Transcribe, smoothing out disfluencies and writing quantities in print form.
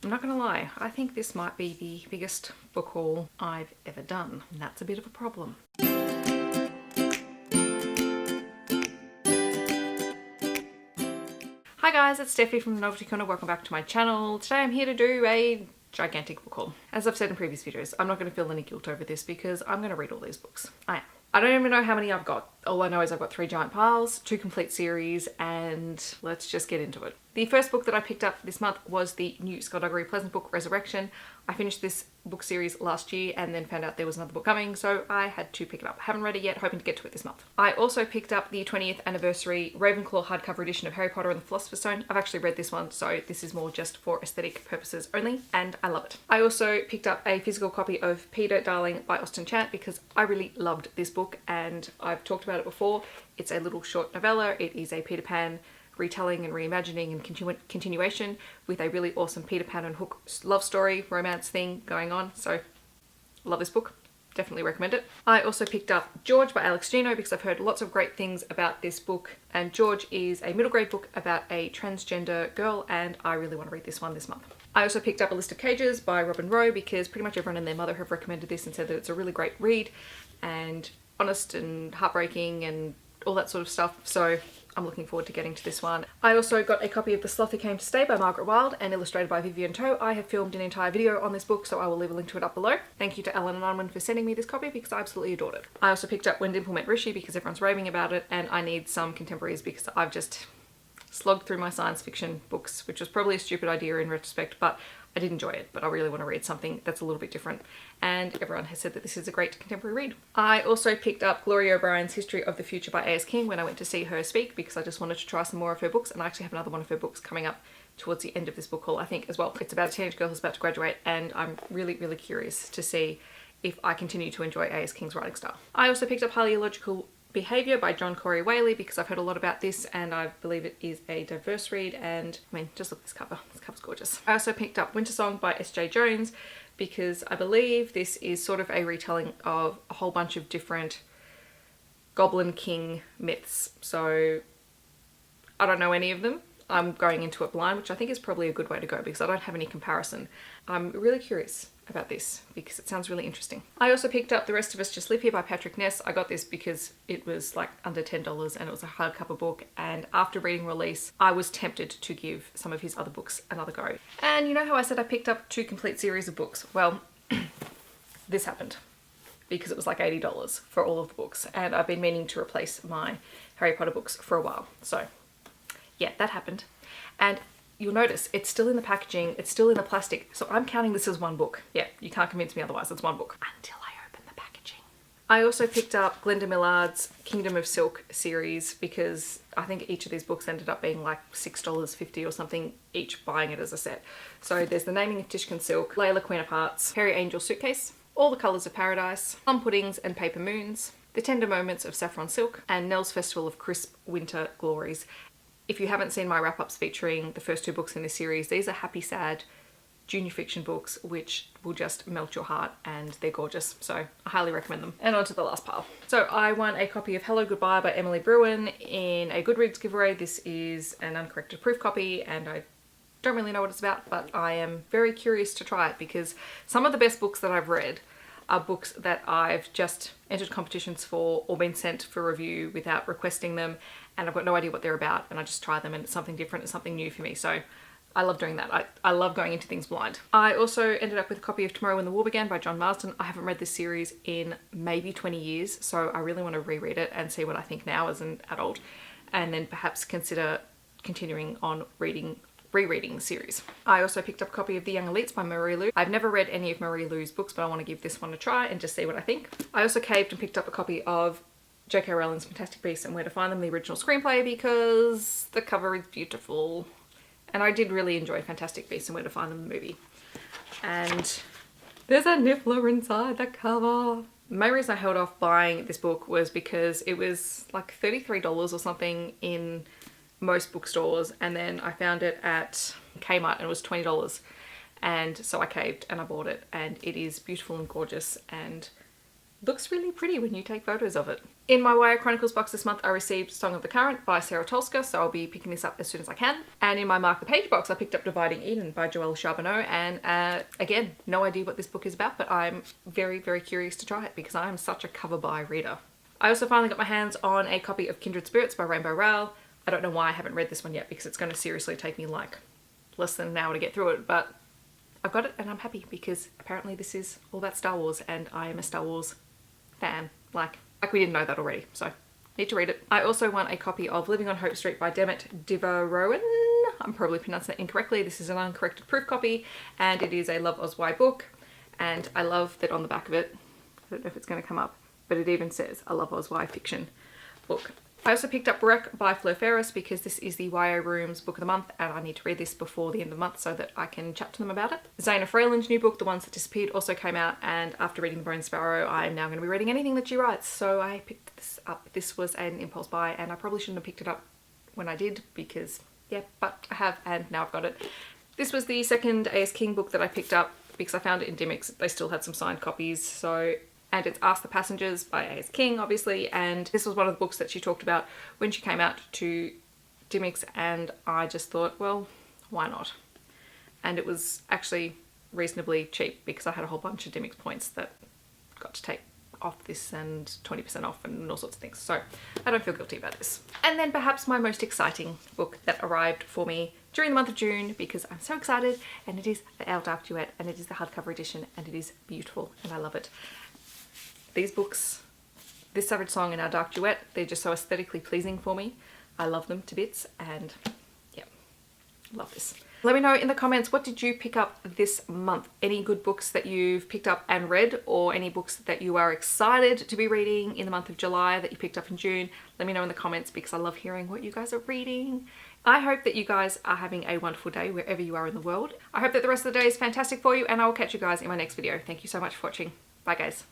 I'm not gonna lie, I think this might be the biggest book haul I've ever done, and that's a bit of a problem. Hi guys, it's Steffi from the Novelty Corner. Welcome back to my channel. Today I'm here to do a gigantic book haul. As I've said in previous videos, I'm not going to feel any guilt over this because I'm going to read all these books. I am. I don't even know how many I've got. All I know is I've got 3 giant piles, 2 complete series, and let's just get into it. The first book that I picked up this month was the new Skullduggery Pleasant book, Resurrection. I finished this book series last year and then found out there was another book coming, so I had to pick it up. I haven't read it yet, hoping to get to it this month. I also picked up the 20th anniversary Ravenclaw hardcover edition of Harry Potter and the Philosopher's Stone. I've actually read this one, so this is more just for aesthetic purposes only, and I love it. I also picked up a physical copy of Peter Darling by Austen Chant because I really loved this book, and I've talked about it before. It's a little short novella. It is a Peter Pan retelling and reimagining and continuation with a really awesome Peter Pan and Hook love story romance thing going on. So love this book, definitely recommend it. I also picked up George by Alex Gino because I've heard lots of great things about this book, and George is a middle grade book about a transgender girl, and I really want to read this one this month. I also picked up A List of Cages by Robin Rowe because pretty much everyone and their mother have recommended this and said that it's a really great read and honest and heartbreaking and all that sort of stuff, so I'm looking forward to getting to this one. I also got a copy of The Sloth Who Came to Stay by Margaret Wilde and illustrated by Vivian Toh. I have filmed an entire video on this book, so I will leave a link to it up below. Thank you to Ellen and Unwin for sending me this copy because I absolutely adored it. I also picked up When Dimple Met Rishi because everyone's raving about it, and I need some contemporaries because I've just slogged through my science fiction books, which was probably a stupid idea in retrospect, but I did enjoy it, but I really want to read something that's a little bit different, and everyone has said that this is a great contemporary read. I also picked up Gloria O'Brien's History of the Future by A.S. King when I went to see her speak because I just wanted to try some more of her books, and I actually have another one of her books coming up towards the end of this book haul, I think, as well. It's about a teenage girl who's about to graduate, and I'm really, really curious to see if I continue to enjoy A.S. King's writing style. I also picked up Highly Illogical Behaviour by John Corey Whaley because I've heard a lot about this and I believe it is a diverse read, and I mean, just look at this cover. This cover's gorgeous. I also picked up Winter Song by S.J. Jones because I believe this is sort of a retelling of a whole bunch of different Goblin King myths. So I don't know any of them. I'm going into it blind, which I think is probably a good way to go because I don't have any comparison. I'm really curious about this because it sounds really interesting. I also picked up The Rest of Us Just Live Here by Patrick Ness. I got this because it was like under $10 and it was a hardcover book, and after reading Release I was tempted to give some of his other books another go. And you know how I said I picked up 2 complete series of books? Well, this happened because it was like $80 for all of the books, and I've been meaning to replace my Harry Potter books for a while. So yeah, that happened. And you'll notice it's still in the packaging, it's still in the plastic, so I'm counting this as one book. Yeah, you can't convince me otherwise, it's one book. Until I open the packaging. I also picked up Glenda Millard's Kingdom of Silk series because I think each of these books ended up being like $6.50 or something each, buying it as a set. So there's The Naming of Tishkin Silk, Layla Queen of Hearts, Perry Angel Suitcase, All the Colours of Paradise, Plum Puddings and Paper Moons, The Tender Moments of Saffron Silk, and Nell's Festival of Crisp Winter Glories. If you haven't seen my wrap-ups featuring the first 2 books in this series, these are happy, sad junior fiction books which will just melt your heart, and they're gorgeous, so I highly recommend them. And on to the last pile. So I won a copy of Hello Goodbye by Emily Bruin in a Goodreads giveaway. This is an uncorrected proof copy and I don't really know what it's about, but I am very curious to try it because some of the best books that I've read are books that I've just entered competitions for or been sent for review without requesting them, and I've got no idea what they're about, and I just try them and it's something different, it's something new for me. So I love doing that. I love going into things blind. I also ended up with a copy of Tomorrow When the War Began by John Marsden. I haven't read this series in maybe 20 years, so I really want to reread it and see what I think now as an adult, and then perhaps consider continuing on rereading the series. I also picked up a copy of The Young Elites by Marie Lu. I've never read any of Marie Lu's books, but I want to give this one a try and just see what I think. I also caved and picked up a copy of J.K. Rowling's Fantastic Beasts and Where to Find Them, the original screenplay, because the cover is beautiful. And I did really enjoy Fantastic Beasts and Where to Find Them, the movie. And there's a niffler inside the cover. The main reason I held off buying this book was because it was like $33 or something in most bookstores, and then I found it at Kmart and it was $20, and so I caved and I bought it, and it is beautiful and gorgeous and looks really pretty when you take photos of it. In my YA Chronicles box this month, I received Song of the Current by Sarah Tolska, so I'll be picking this up as soon as I can. And in my Mark the Page box, I picked up Dividing Eden by Joelle Charbonneau, and again, no idea what this book is about, but I'm very, very curious to try it because I am such a cover buy reader. I also finally got my hands on a copy of Kindred Spirits by Rainbow Rowell. I don't know why I haven't read this one yet because it's going to seriously take me like less than an hour to get through it, but I've got it and I'm happy because apparently this is all about Star Wars and I am a Star Wars fan. Like we didn't know that already, so need to read it. I also want a copy of Living on Hope Street by Demet Divarowan. I'm probably pronouncing that incorrectly. This is an uncorrected proof copy and it is a Love Oz Y book, and I love that on the back of it, I don't know if it's going to come up, but it even says a Love Oz Y fiction book. I also picked up Wreck by Fleur Ferris because this is the YO Room's book of the month and I need to read this before the end of the month so that I can chat to them about it. Zaina Freyland's new book, The Ones That Disappeared, also came out, and after reading The Bone Sparrow, I'm now going to be reading anything that she writes, so I picked this up. This was an impulse buy and I probably shouldn't have picked it up when I did because, yeah, but I have and now I've got it. This was the second A.S. King book that I picked up because I found it in Dymocks. They still had some signed copies, so... And it's Ask the Passengers by A.S. King, obviously, and this was one of the books that she talked about when she came out to Dymocks, and I just thought, well, why not? And it was actually reasonably cheap because I had a whole bunch of Dymocks points that got to take off this and 20% off and all sorts of things, so I don't feel guilty about this. And then perhaps my most exciting book that arrived for me during the month of June because I'm so excited, and it is the Our Dark Duet, and it is the hardcover edition, and it is beautiful and I love it. These books, this Savage Song and Our Dark Duet, they're just so aesthetically pleasing for me. I love them to bits and yeah, love this. Let me know in the comments, what did you pick up this month? Any good books that you've picked up and read, or any books that you are excited to be reading in the month of July that you picked up in June? Let me know in the comments because I love hearing what you guys are reading. I hope that you guys are having a wonderful day wherever you are in the world. I hope that the rest of the day is fantastic for you, and I will catch you guys in my next video. Thank you so much for watching. Bye guys.